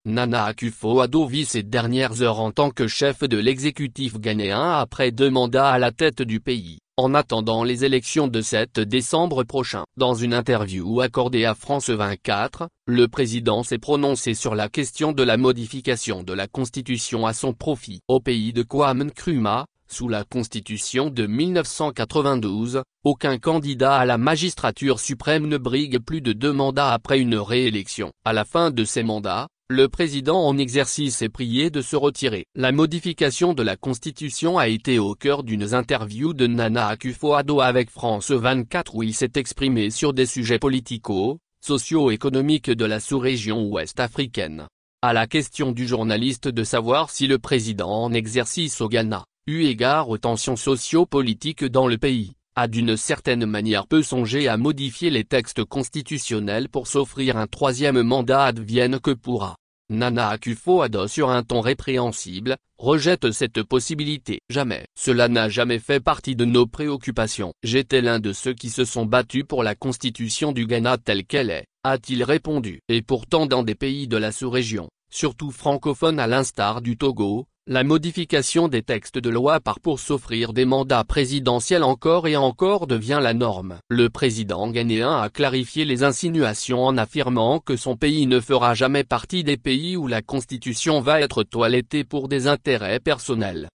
Nana Akufo-Addo vit ses dernières heures en tant que chef de l'exécutif ghanéen après 2 mandats à la tête du pays, en attendant les élections de 7 décembre prochain. Dans une interview accordée à France 24, le président s'est prononcé sur la question de la modification de la Constitution à son profit. Au pays de Kwame Nkrumah, sous la Constitution de 1992, aucun candidat à la magistrature suprême ne brigue plus de 2 mandats après une réélection. À la fin de ces mandats, le président en exercice est prié de se retirer. La modification de la Constitution a été au cœur d'une interview de Nana Akufo-Addo avec France 24 où il s'est exprimé sur des sujets socio-économiques de la sous-région ouest africaine. À la question du journaliste de savoir si le président en exercice au Ghana, eu égard aux tensions socio-politiques dans le pays, a d'une certaine manière peu songé à modifier les textes constitutionnels pour s'offrir un 3e mandat advienne que pourra. Nana Akufo-Addo sur un ton répréhensible, rejette cette possibilité. Jamais. Cela n'a jamais fait partie de nos préoccupations. J'étais l'un de ceux qui se sont battus pour la constitution du Ghana telle qu'elle est, a-t-il répondu. Et pourtant dans des pays de la sous-région, surtout francophones à l'instar du Togo, la modification des textes de loi pour s'offrir des mandats présidentiels encore et encore devient la norme. Le président ghanéen a clarifié les insinuations en affirmant que son pays ne fera jamais partie des pays où la constitution va être toilettée pour des intérêts personnels.